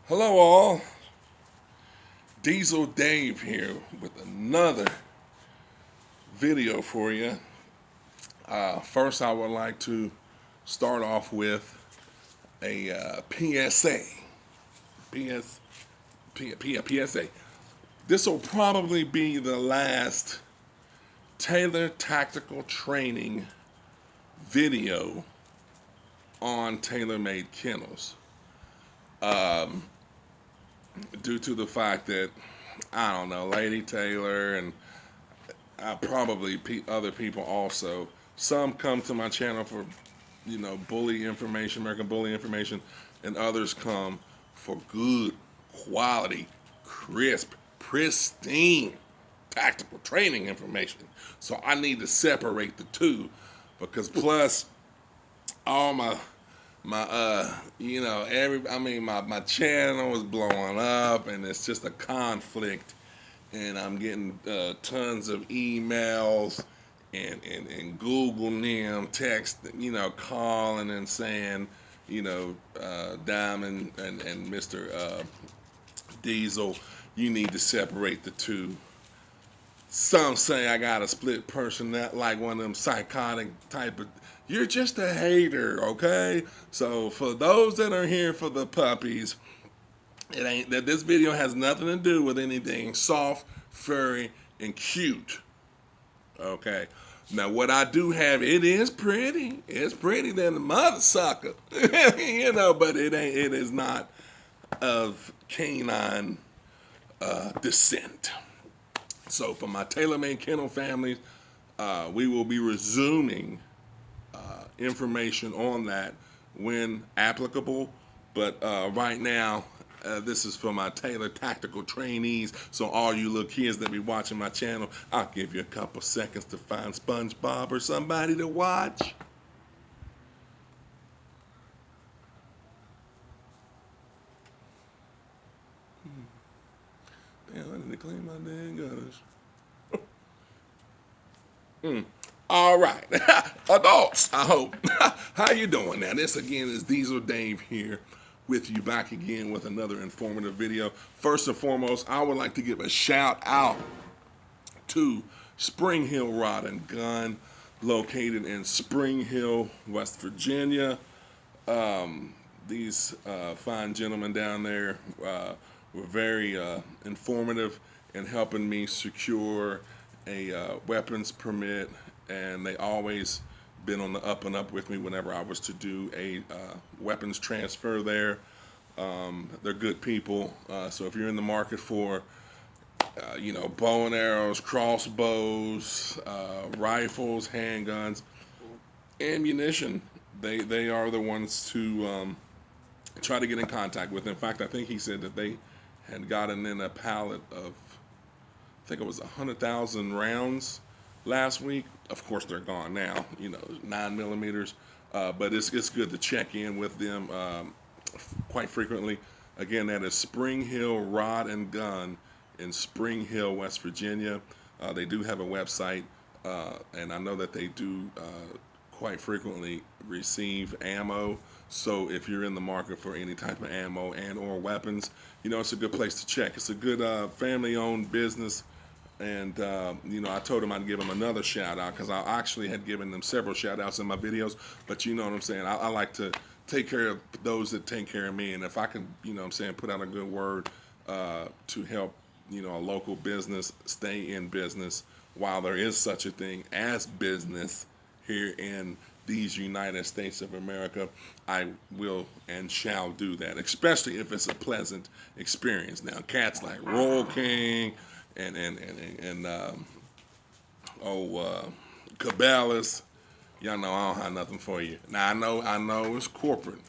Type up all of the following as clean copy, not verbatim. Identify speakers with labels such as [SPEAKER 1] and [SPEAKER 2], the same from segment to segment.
[SPEAKER 1] Hello, all. Diesel Dave here with another video for you. First, I would like to start off with a PSA. PSA. This will probably be the last Taylor Tactical Training video on TaylorMade kennels. Due to the fact that, I don't know, Lady Taylor and probably other people also, some come to my channel for, bully information, American bully information, and others come for good, quality, crisp, pristine tactical training information. So I need to separate the two, because plus all my my channel is blowing up and it's just a conflict, and I'm getting tons of emails and Google them, text, calling and saying, Diamond and Mr. Diesel, you need to separate the two. Some say I got a split personality, like one of them psychotic type of. You're just a hater, okay? So for those that are here for the puppies, it ain't that this video has nothing to do with anything soft, furry, and cute. Okay. Now what I do have, it is pretty. It's pretty than the mother sucker, but it ain't. It is not of canine descent. So for my TaylorMade kennel families, we will be resuming information on that when applicable. But right now, this is for my Taylor Tactical trainees. So all you little kids that be watching my channel, I'll give you a couple seconds to find SpongeBob or somebody to watch. Damn, I need to clean my dang gutters. All right, adults, I hope. How you doing now? This again is Diesel Dave here with you, back again with another informative video. First and foremost, I would like to give a shout out to Spring Hill Rod and Gun, located in Spring Hill, West Virginia. These fine gentlemen down there were very informative in helping me secure a weapons permit, and they always been on the up and up with me whenever I was to do a weapons transfer there. They're good people, so if you're in the market for bow and arrows, crossbows, rifles, handguns, ammunition, they are the ones to try to get in contact with. In fact, I think he said that they had gotten in a pallet of, I think it was 100,000 rounds last week. Of course, they're gone now, 9mm. But it's good to check in with them quite frequently. Again, that is Spring Hill Rod and Gun in Spring Hill, West Virginia. They do have a website, and I know that they do quite frequently receive ammo. So if you're in the market for any type of ammo and or weapons, it's a good place to check. It's a good family-owned business. And, I told him I'd give him another shout out, because I actually had given them several shout outs in my videos. But you know what I'm saying? I like to take care of those that take care of me. And if I can, put out a good word to help, a local business stay in business while there is such a thing as business here in these United States of America, I will and shall do that, especially if it's a pleasant experience. Now, cats like Royal King and Cabela's, y'all know I don't have nothing for you. Now I know it's corporate,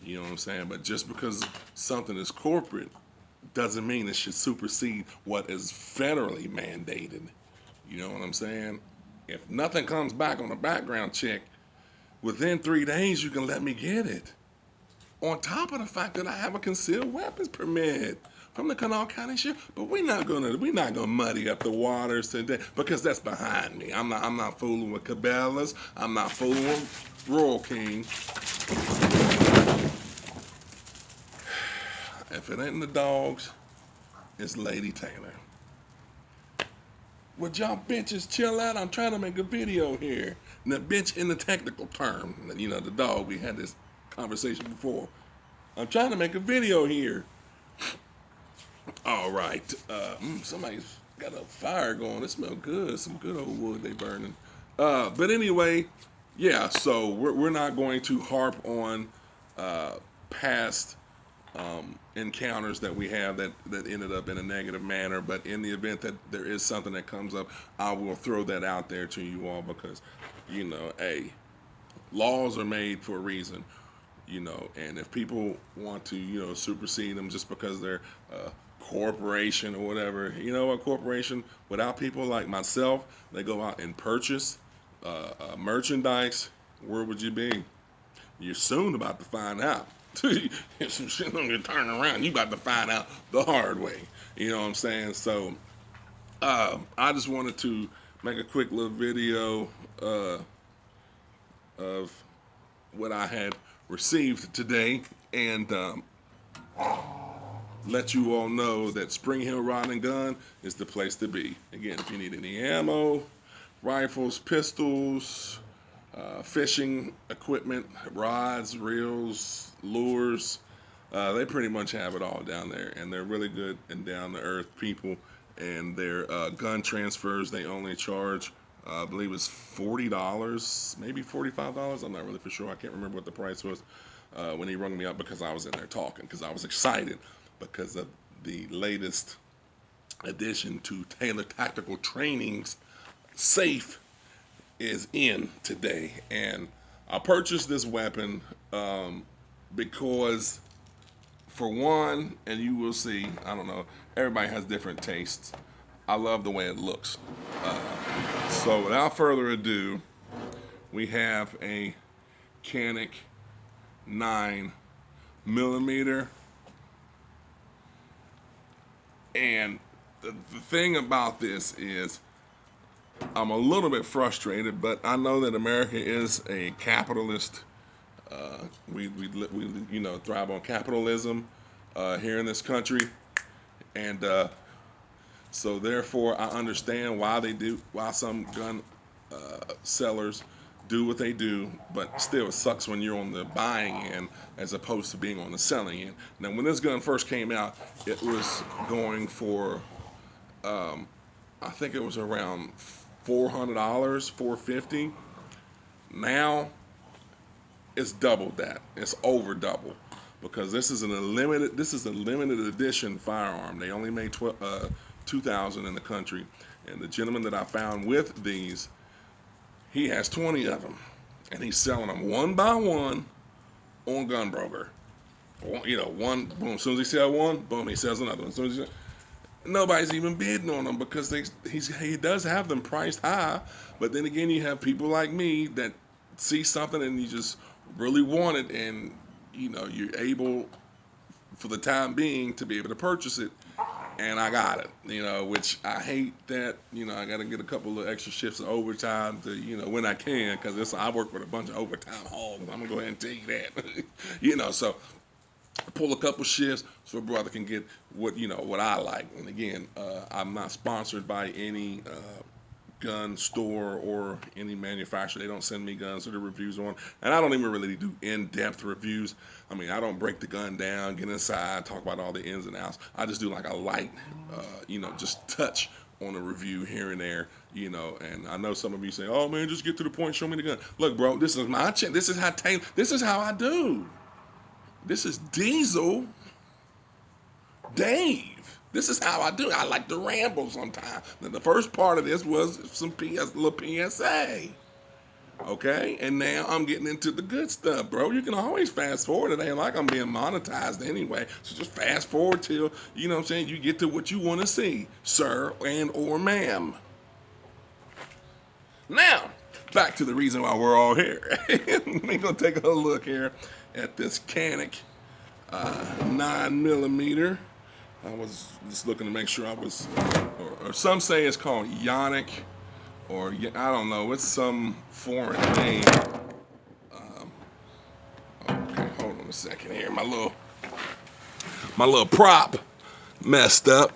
[SPEAKER 1] you know what I'm saying, but just because something is corporate doesn't mean it should supersede what is federally mandated. You know what I'm saying? If nothing comes back on a background check within 3 days, you can let me get it. On top of the fact that I have a concealed weapons permit from the Kanawha County Sheriff. But we're not gonna muddy up the waters today, because that's behind me. I'm not fooling with Cabela's. I'm not fooling with Royal King. if it ain't the dogs, it's Lady Taylor. Would y'all bitches chill out? I'm trying to make a video here. And the bitch in the technical term, you know, the dog, we had this conversation before. I'm trying to make a video here. All right. Somebody's got a fire going. It smells good. Some good old wood they burning. But anyway, yeah, so we're not going to harp on past encounters that we have that ended up in a negative manner. But in the event that there is something that comes up, I will throw that out there to you all because, you know, hey, laws are made for a reason, you know, and if people want to, you know, supersede them just because they're a corporation or whatever, you know, a corporation without people like myself, they go out and purchase merchandise, where would you be? You're soon about to find out. If some shit don't get turned around, you about to find out the hard way. You know what I'm saying? So I just wanted to make a quick little video of what I had received today and let you all know that Spring Hill Rod and Gun is the place to be. Again, if you need any ammo, rifles, pistols, fishing equipment, rods, reels, lures, they pretty much have it all down there, and they're really good and down-to-earth people, and their gun transfers, they only charge, I believe it's $40, maybe $45, I'm not really for sure, I can't remember what the price was when he rung me up because I was in there talking, because I was excited because of the latest addition to Taylor Tactical Training's safe is in today, and I purchased this weapon because, for one, and you will see, I don't know, everybody has different tastes. I love the way it looks. So without further ado, we have a Canik 9mm, and the thing about this is I'm a little bit frustrated, but I know that America is a capitalist. We you know, thrive on capitalism here in this country, and so therefore I understand why some gun sellers do what they do, but still it sucks when you're on the buying end as opposed to being on the selling end. Now, when this gun first came out, it was going for I think it was around $400, $450. Now it's double that. It's over double because this is a limited edition firearm. They only made 2,000 in the country, and the gentleman that I found with these, he has 20 of them, and he's selling them one by one on Gunbroker. You know, one boom. As soon as he sells one, boom, he sells another one. As soon as nobody's even bidding on them because he does have them priced high, but then again, you have people like me that see something and you just really want it, and you know, you're able for the time being to be able to purchase it, and I got it, you know, which I hate that, you know, I got to get a couple of extra shifts of overtime to, you know, when I can, because I work with a bunch of overtime hogs. I'm gonna go ahead and tell you that. You know, so pull a couple shifts so a brother can get what, you know, what I like. And again, I'm not sponsored by any gun store or any manufacturer. They don't send me guns or the reviews on, and I don't even really do in-depth reviews. I mean, I don't break the gun down, get inside, talk about all the ins and outs. I just do like a light, you know, just touch on a review here and there, you know. And I know some of you say, "Oh man, just get to the point, show me the gun." Look, bro, this is my channel. This is how I do. This is Diesel Dave. This is how I do. I like to ramble sometimes. Now, the first part of this was some little PSA. Okay? And now I'm getting into the good stuff, bro. You can always fast forward. It ain't like I'm being monetized anyway. So just fast forward till, you know what I'm saying, you get to what you want to see, sir and or ma'am. Now, back to the reason why we're all here. We're going to take a look here at this Canik 9mm. I was just looking to make sure I was, or some say it's called Yanik, or I don't know, it's some foreign name. Okay, hold on a second here. My little my little prop messed up.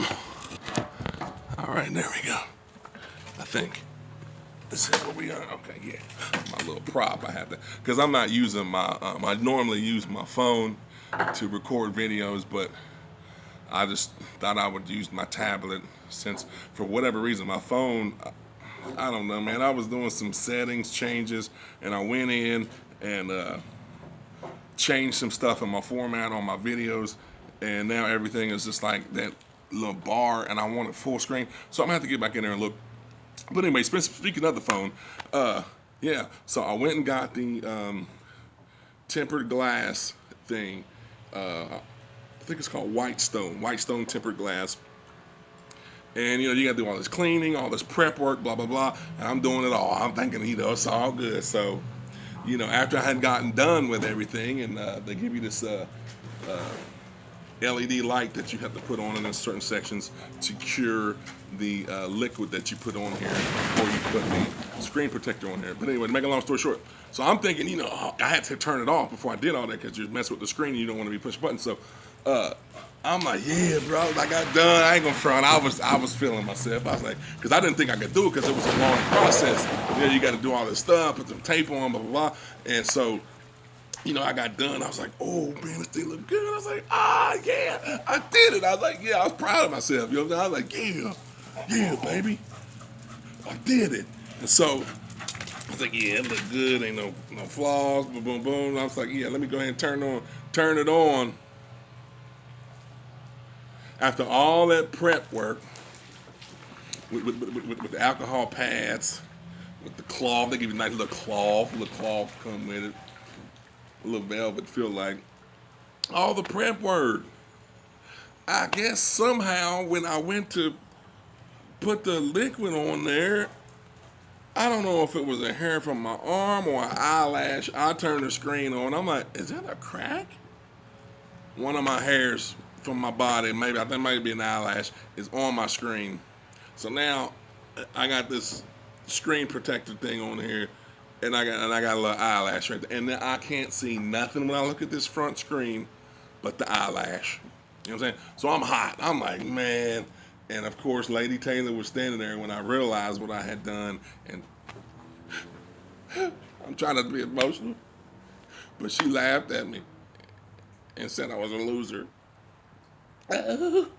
[SPEAKER 1] All right, there we go. I think this is where we are. Okay, yeah. My little prop, I have to, because I'm not using my, I normally use my phone to record videos, but I just thought I would use my tablet since, for whatever reason, my phone, I don't know, man. I was doing some settings changes, and I went in and changed some stuff in my format on my videos, and now everything is just like that little bar, and I want it full screen. So I'm gonna have to get back in there and look. But anyway, speaking of the phone, yeah. So I went and got the tempered glass thing. I think it's called Whitestone tempered glass. And you gotta do all this cleaning, all this prep work, blah blah blah. And I'm doing it all. I'm thinking, it's all good. So, after I had gotten done with everything, and they give you this LED light that you have to put on in certain sections to cure the liquid that you put on here before you put the screen protector on here. But anyway, to make a long story short, so I'm thinking, I had to turn it off before I did all that because you're messing with the screen and you don't want to be pushing buttons. So I'm like, yeah, bro, I got done. I ain't gonna front. I was feeling myself. I was like, because I didn't think I could do it because it was a long process. You got to do all this stuff, put some tape on, blah blah blah. And so, I got done. I was like, oh man, this thing look good. I was like, yeah, I did it. I was like, yeah, I was proud of myself. I was like, yeah, baby, I did it. And so I was like, yeah, it looked good. Ain't no flaws. Boom, boom, boom. And I was like, yeah, let me go ahead and turn it on. After all that prep work with the alcohol pads, with the cloth, they give you a nice little cloth come with it, a little velvet feel like. All the prep work. I guess somehow when I went to put the liquid on there, I don't know if it was a hair from my arm or an eyelash. I turned the screen on. I'm like, is that a crack? One of my hairs from my body, maybe I think it might be an eyelash, is on my screen. So now I got this screen protector thing on here, and I got a little eyelash right there, and then I can't see nothing when I look at this front screen but the eyelash. You know what I'm saying? So I'm hot. I'm like, man. And of course, Lady Taylor was standing there when I realized what I had done, and I'm trying not to be emotional, but she laughed at me and said I was a loser. But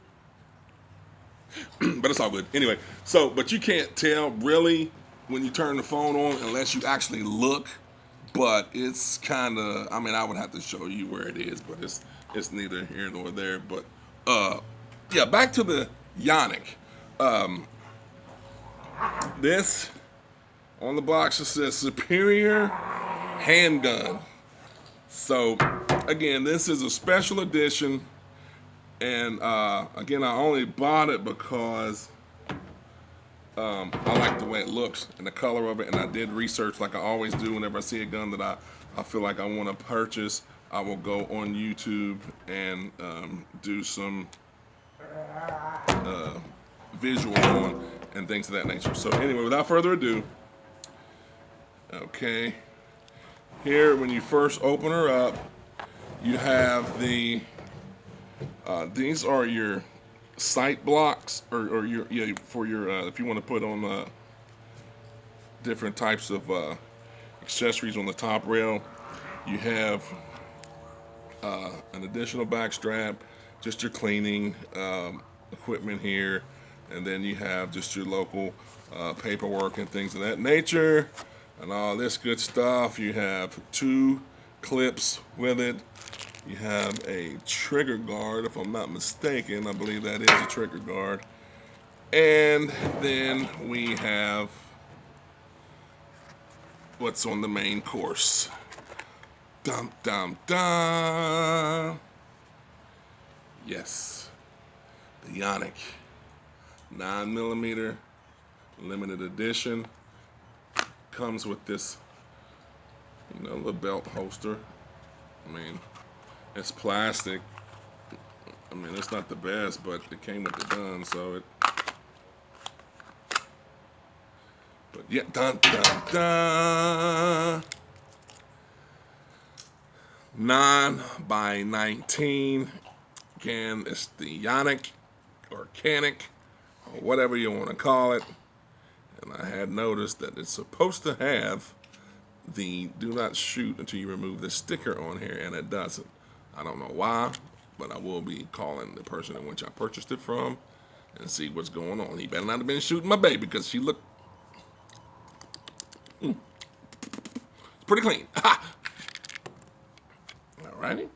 [SPEAKER 1] it's all good. Anyway, but you can't tell really when you turn the phone on unless you actually look. But it's kind of, I would have to show you where it is, but it's neither here nor there. But yeah, back to the Canik. This on the box it says Superior Handgun. So again, this is a special edition. And again, I only bought it because I like the way it looks and the color of it. And I did research like I always do whenever I see a gun that I feel like I want to purchase. I will go on YouTube and do some visuals on and things of that nature. So anyway, without further ado, okay, here when you first open her up, you have the these are your sight blocks, or your for your if you want to put on different types of accessories on the top rail. You have an additional back strap, just your cleaning equipment here, and then you have just your local paperwork and things of that nature, and all this good stuff. You have 2 clips with it. You have a trigger guard, if I'm not mistaken. I believe that is a trigger guard. And then we have what's on the main course. Dum, dum, dum. Yes. The Canik 9mm limited edition. Comes with this, little belt holster. It's plastic. It's not the best, but it came with the gun, so it. But yeah, dun dun dun. 9 by 19 It's the Canik or Canik or whatever you want to call it. And I had noticed that it's supposed to have the do not shoot until you remove the sticker on here, and it doesn't. I don't know why, but I will be calling the person in which I purchased it from and see what's going on. He better not have been shooting my baby because she looked pretty clean. Alrighty.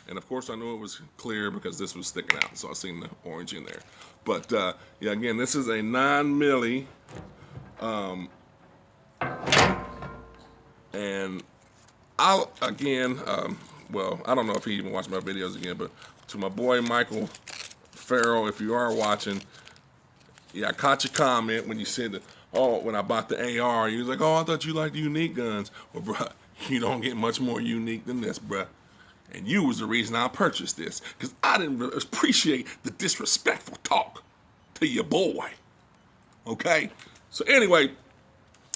[SPEAKER 1] And of course I knew it was clear because this was sticking out, so I seen the orange in there. But yeah, again, this is a 9mm, and I'll again, well, I don't know if he even watched my videos again, but to my boy Michael Farrell, if you are watching, yeah, I caught your comment when you said that. Oh, when I bought the AR, you was like, "Oh, I thought you liked unique guns." Well, bruh, you don't get much more unique than this, bruh. And you was the reason I purchased this, because I didn't really appreciate the disrespectful talk to your boy. Okay? So anyway,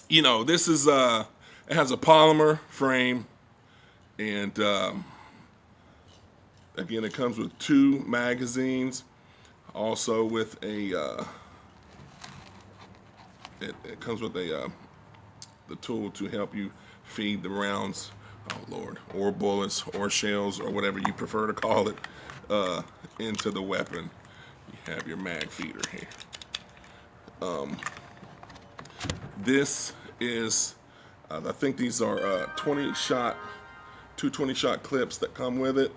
[SPEAKER 1] you know, this is, it has a polymer frame, and again, it comes with 2 magazines, also with a, it comes with a, the tool to help you feed the rounds, oh Lord, or bullets or shells or whatever you prefer to call it, into the weapon. You have your mag feeder here. This is, I think these are 220 shot clips that come with it,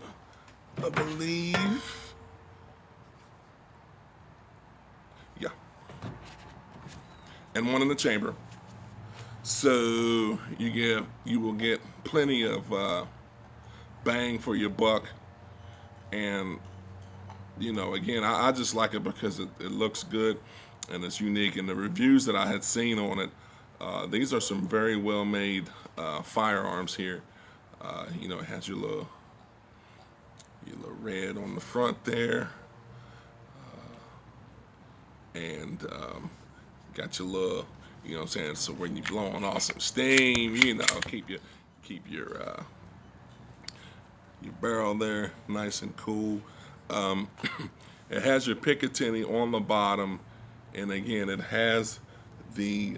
[SPEAKER 1] I believe. Yeah. And one in the chamber. So you will get plenty of bang for your buck, and you know, again, I just like it because it looks good and it's unique. And the reviews that I had seen on it, these are some very well made firearms here. You know, it has your little red on the front there, and got your little, you know what I'm saying, so when you're blowing off some steam, you know, keep your barrel there nice and cool. It has your Picatinny on the bottom, and again, it has the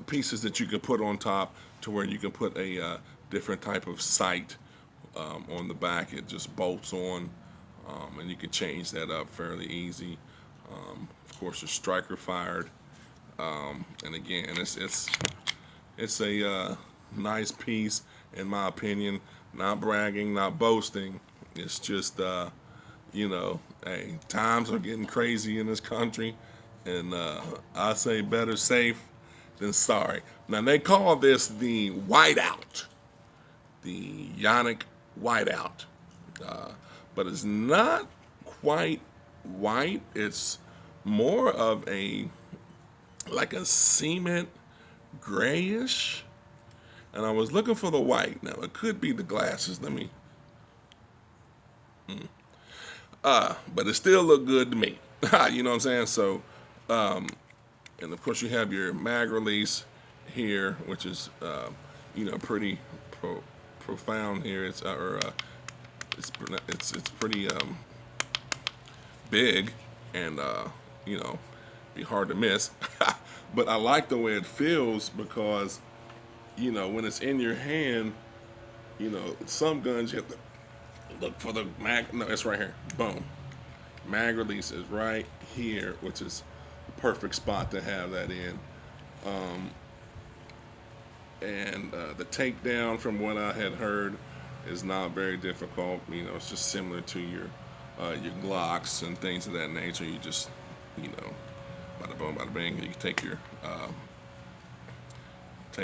[SPEAKER 1] pieces that you can put on top to where you can put a different type of sight on the back. It just bolts on, and you can change that up fairly easy. Of course, it's striker fired, and again, it's a nice piece in my opinion. Not bragging, not boasting. It's just you know, hey, times are getting crazy in this country, and I say better safe than sorry. Now they call this the Whiteout, the Canik Whiteout, but it's not quite white. It's more of a like a cement grayish, and I was looking for the white. Now it could be the glasses. Let me. But it still looked good to me. You know what I'm saying? So, and of course you have your mag release here, which is you know, pretty profound here. It's it's pretty big, and you know, be hard to miss. But I like the way it feels because, you know, when it's in your hand, you know, some guns you have to look for the mag. No, it's right here. Boom. Mag release is right here, which is the perfect spot to have that in. And the takedown, from what I had heard, is not very difficult. You know, it's just similar to your Glocks and things of that nature. You just, you know, bada boom, bada bing. You can take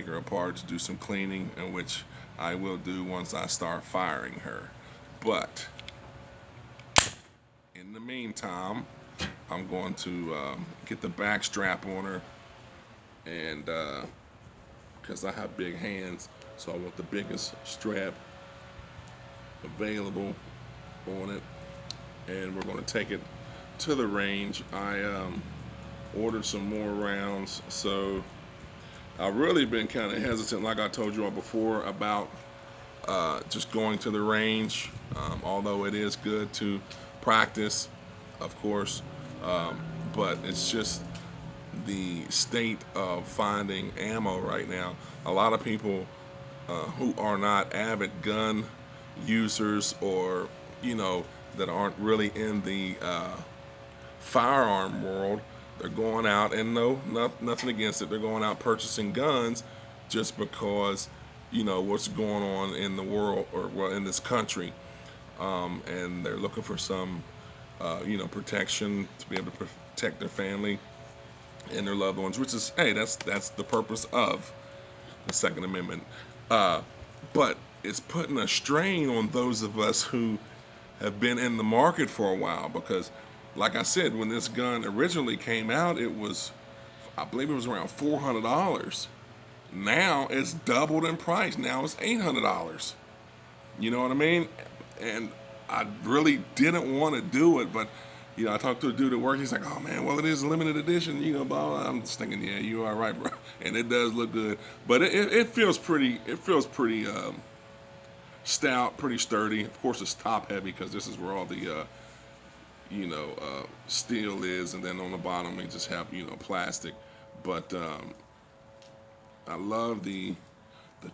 [SPEAKER 1] her apart to do some cleaning, in which I will do once I start firing her. But in the meantime, I'm going to get the back strap on her, and because I have big hands, so I want the biggest strap available on it, and we're going to take it to the range. I ordered some more rounds, so I've really been kind of hesitant, like I told you all before, about just going to the range, although it is good to practice, of course, but it's just the state of finding ammo right now. A lot of people who are not avid gun users, or that aren't really in the firearm world, they're going out, and nothing against it, they're going out purchasing guns just because what's going on in the world, or well, in this country, and they're looking for some protection to be able to protect their family and their loved ones, which is, hey, that's the purpose of the Second Amendment. But it's putting a strain on those of us who have been in the market for a while, because, like I said, when this gun originally came out, I believe it was around $400. Now it's doubled in price. Now it's $800. You know what I mean? And I really didn't want to do it, but I talked to a dude at work. He's like, "Oh man, well, it is a limited edition." Blah, blah. I'm just thinking, yeah, you are right, bro. And it does look good, but it feels pretty. It feels pretty stout, pretty sturdy. Of course, it's top heavy because this is where all the steel is, and then on the bottom they just have plastic. But I love the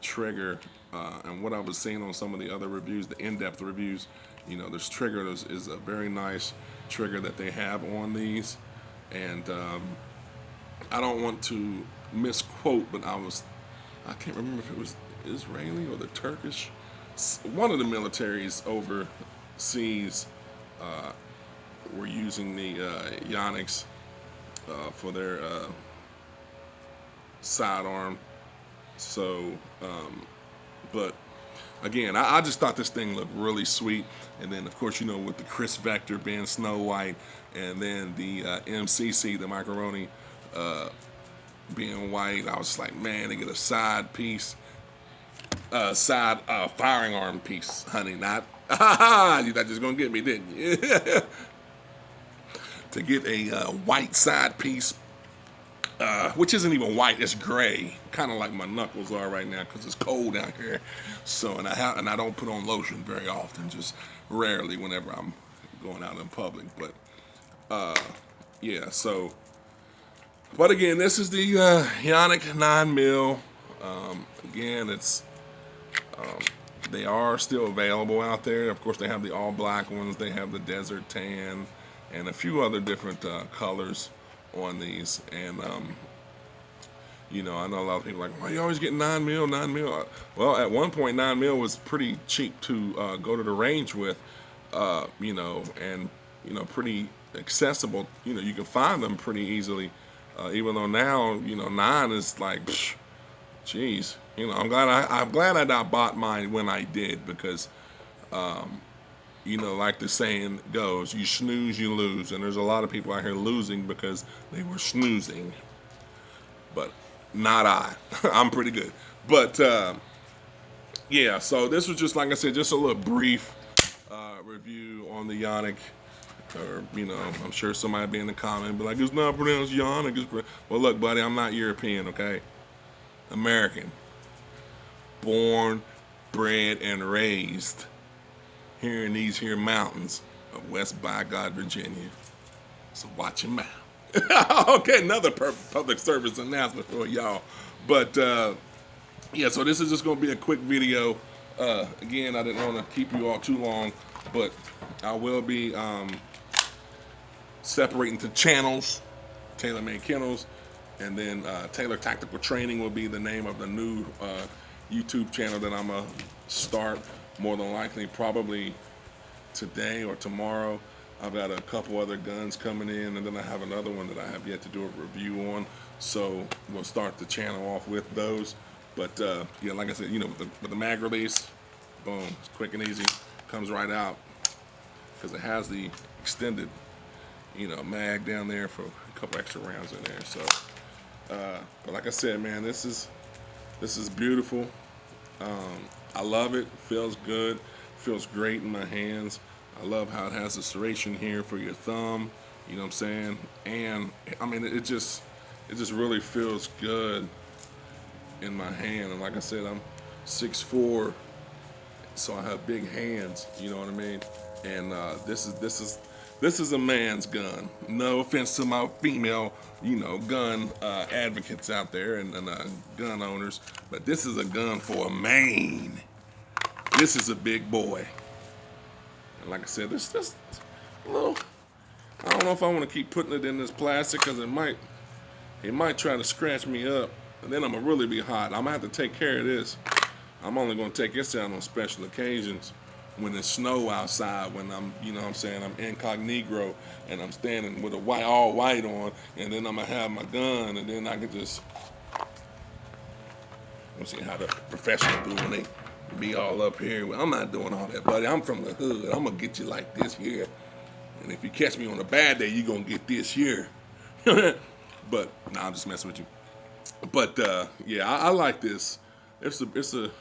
[SPEAKER 1] trigger, and what I was seeing on some of the other reviews, the in-depth reviews. This trigger is a very nice trigger that they have on these, and I don't want to misquote, but I can't remember if it was Israeli or the Turkish, one of the militaries overseas were using the Yonics for their sidearm. So, but again, I just thought this thing looked really sweet. And then, of course, with the Chris Vector being Snow White, and then the MCC, the macaroni, being white, I was just like, man, they get a side piece, side firing arm piece, honey. Not, you thought you was going to get me, didn't you? To get a white side piece, which isn't even white, it's gray, kind of like my knuckles are right now because it's cold out here. So, and I don't put on lotion very often, just rarely whenever I'm going out in public. But yeah, so, but again, this is the Canik 9mm. Again, it's they are still available out there. Of course, they have the all black ones, they have the desert tan, and a few other different colors on these. And I know a lot of people are like, why are you always getting 9mm? Well, at one point 9mm was pretty cheap to go to the range with, and pretty accessible. You can find them pretty easily, even though now 9 is like, jeez. I'm glad I not bought mine when I did, because like the saying goes, you snooze, you lose. And there's a lot of people out here losing because they were snoozing. But not I. I'm pretty good. But, yeah, so this was just, like I said, just a little brief review on the Canik. Or, I'm sure somebody be in the comment, be like, it's not pronounced Canik. Well, look, buddy, I'm not European, okay? American. Born, bred, and raised here in these here mountains of West by God, Virginia. So watch your mouth. Okay, another public service announcement for y'all. But yeah, so this is just going to be a quick video. Again, I didn't want to keep you all too long, but I will be separating to channels, Taylor Made Kennels, and then Taylor Tactical Training will be the name of the new YouTube channel that I'm going to start, more than likely probably today or tomorrow. I've got a couple other guns coming in, and then I have another one that I have yet to do a review on. So we'll start the channel off with those. But yeah, like I said, with the mag release, boom, it's quick and easy, comes right out, because it has the extended, mag down there for a couple extra rounds in there. So, but like I said, man, this is beautiful. I love it. Feels good. Feels great in my hands. I love how it has the serration here for your thumb. You know what I'm saying? And I mean, it just really feels good in my hand. And like I said, I'm 6'4", so I have big hands. You know what I mean? And this is a man's gun. No offense to my female, gun advocates out there and gun owners, but this is a gun for a man. This is a big boy. And like I said, there's just a little. I don't know if I want to keep putting it in this plastic because it might try to scratch me up, and then I'm gonna really be hot. I'm gonna have to take care of this. I'm only gonna take this out on special occasions when it's snow outside, when I'm, I'm incognito and I'm standing with all white on, and then I'm gonna have my gun, and then I can just. Let's see how the professional do when they be all up here. Well, I'm not doing all that, buddy. I'm from the hood. I'm gonna get you like this here. And if you catch me on a bad day, you're going to get this here. But, I'm just messing with you. But, yeah, I like this. It's a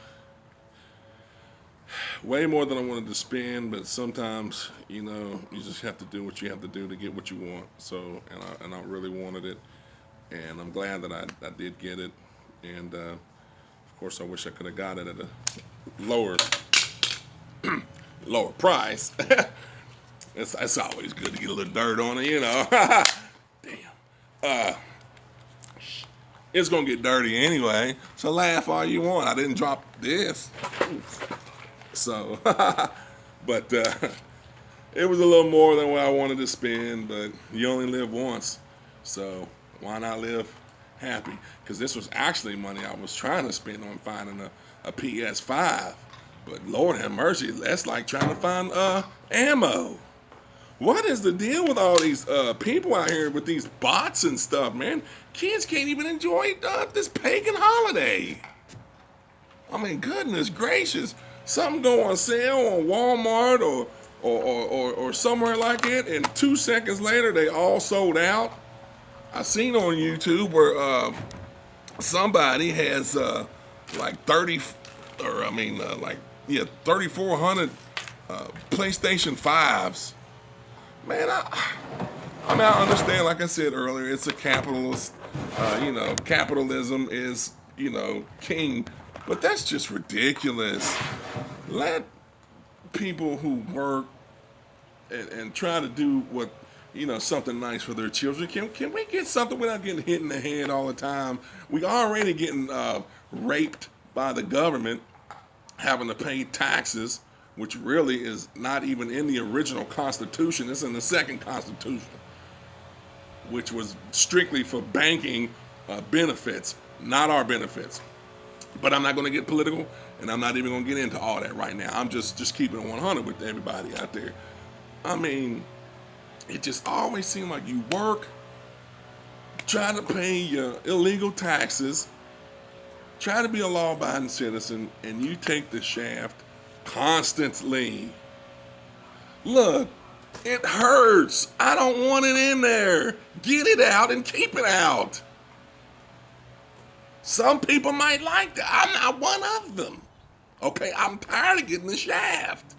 [SPEAKER 1] way more than I wanted to spend, but sometimes, you just have to do what you have to do to get what you want. So, and I really wanted it. And I'm glad that I did get it. And, of course, I wish I could have got it at a lower price. It's always good to get a little dirt on it, Damn. It's going to get dirty anyway, so laugh all you want. I didn't drop this. So, but it was a little more than what I wanted to spend, but you only live once. So why not live happy? Because this was actually money I was trying to spend on finding a PS5. But Lord have mercy, that's like trying to find ammo. What is the deal with all these people out here with these bots and stuff, man? Kids can't even enjoy this pagan holiday. I mean, goodness gracious. Something go on sale on Walmart or somewhere like it, and 2 seconds later, they all sold out. I seen on YouTube where somebody has like 3,400 PlayStation 5s. Man, I understand, like I said earlier, it's a capitalist, capitalism is, king, but that's just ridiculous. Let people who work and try to do what, something nice for their children. Can we get something without getting hit in the head all the time? We already getting raped by the government, having to pay taxes, which really is not even in the original Constitution. It's in the second Constitution, which was strictly for banking benefits, not our benefits. But I'm not going to get political, and I'm not even going to get into all that right now. I'm just keeping it 100 with everybody out there. I mean, it just always seems like you work, try to pay your illegal taxes, try to be a law-abiding citizen, and you take the shaft constantly. Look, it hurts. I don't want it in there. Get it out and keep it out. Some people might like that. I'm not one of them. Okay, I'm tired of getting the shaft.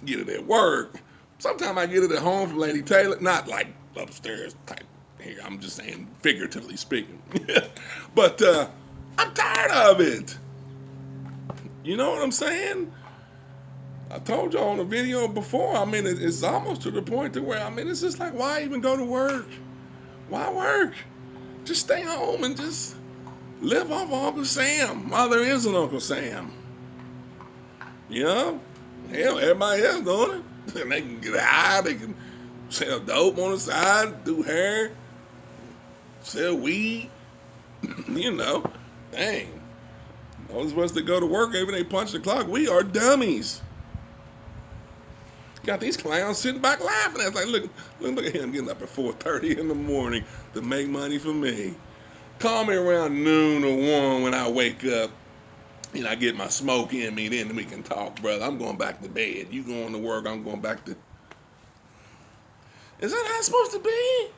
[SPEAKER 1] Get it at work. Sometimes I get it at home from Lady Taylor. Not like upstairs type here. I'm just saying figuratively speaking. But I'm tired of it. You know what I'm saying? I told y'all on the video before, I mean, it's almost to the point to where, it's just like, why even go to work? Why work? Just stay home and just live off of Uncle Sam while there is an Uncle Sam. Hell, everybody else doing it. And they can get high, they can sell dope on the side, do hair, sell weed. Dang. Those of us that go to work every day punch the clock, we are dummies. Got these clowns sitting back laughing at us like, look at him getting up at 4:30 in the morning to make money for me. Call me around noon or 1 when I wake up and I get my smoke in me, then we can talk, brother. I'm going back to bed. You going to work, I'm going back to... Is that how it's supposed to be?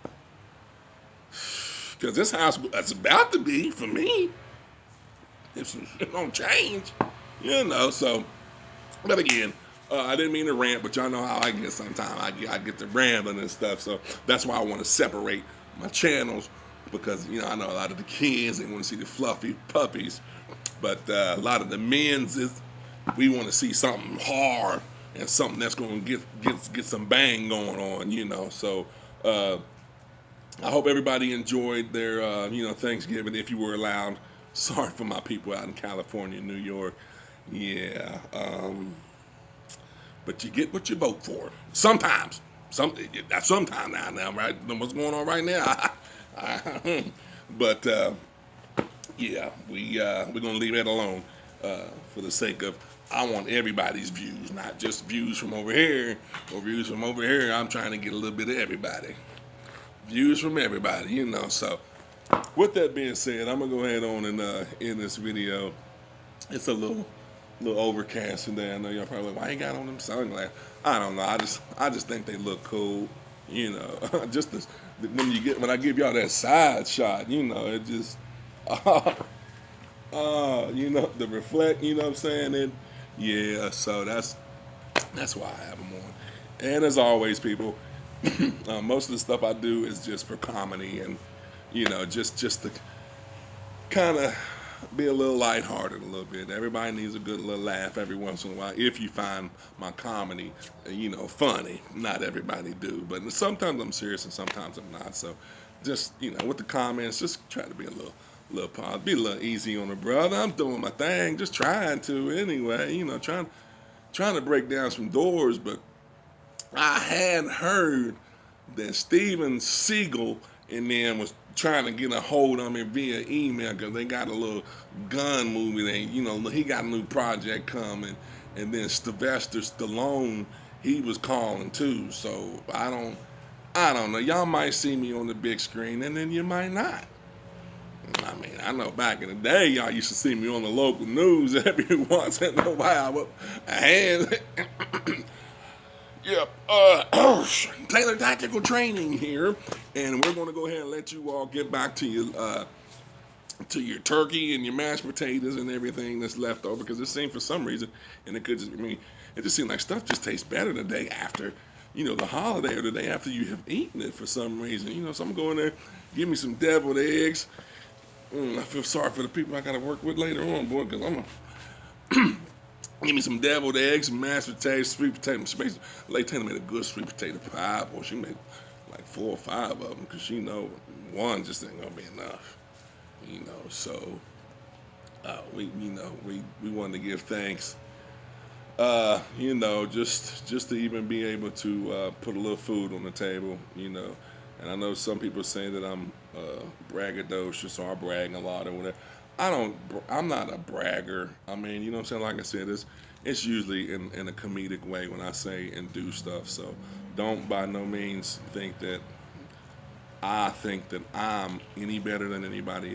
[SPEAKER 1] Because this house that's about to be for me. It don't change, so, but again, I didn't mean to rant, but y'all know how I get sometimes. I get to rambling and stuff, so that's why I want to separate my channels, because, I know a lot of the kids, they want to see the fluffy puppies, but a lot of the men's is we want to see something hard and something that's going to get some bang going on, So I hope everybody enjoyed their Thanksgiving if you were allowed. Sorry for my people out in California, New York. Yeah, but you get what you vote for. Sometimes, that's sometime now, right? What's going on right now? But yeah, we're gonna leave that alone for the sake of I want everybody's views, not just views from over here or views from over here. I'm trying to get a little bit of everybody, views from everybody, So with that being said, I'm gonna go ahead on and end this video. It's a little overcast today. I know y'all probably like, why you got on them sunglasses? I don't know. I just think they look cool. Just when I give y'all that side shot, it just the reflect. You know what I'm saying? And yeah, so that's why I have them on. And as always, people, most of the stuff I do is just for comedy and just to kind of be a little lighthearted a little bit. Everybody needs a good little laugh every once in a while. If you find my comedy, funny. Not everybody do, but sometimes I'm serious and sometimes I'm not. So, just with the comments, just try to be a little positive, be a little easy on the brother. I'm doing my thing, just trying to anyway. Trying to break down some doors, but I had heard that Steven Seagal and them was trying to get a hold of me via email because they got a little gun movie. He got a new project coming, and then Sylvester Stallone, he was calling too. So I don't know. Y'all might see me on the big screen, and then you might not. I mean, I know back in the day, y'all used to see me on the local news every once in a while. And yep, Taylor Tactical Training here, and we're going to go ahead and let you all get back to your turkey and your mashed potatoes and everything that's left over, because it seemed for some reason, and it just seemed like stuff just tastes better the day after, the holiday or the day after you have eaten it for some reason, so I'm going there, give me some deviled eggs. I feel sorry for the people I got to work with later on, boy, because I'm a give me some deviled eggs, mashed potatoes, sweet potato. Late Taylor made a good sweet potato pie. Boy, she made like 4 or 5 of them because she know one just ain't gonna be enough. So we wanted to give thanks. Just to even be able to put a little food on the table. And I know some people say that I'm braggadocious or I brag a lot or whatever. I'm not a bragger. I mean, what I'm saying? Like I said, it's usually in a comedic way when I say and do stuff. So don't by no means think that I think that I'm any better than anybody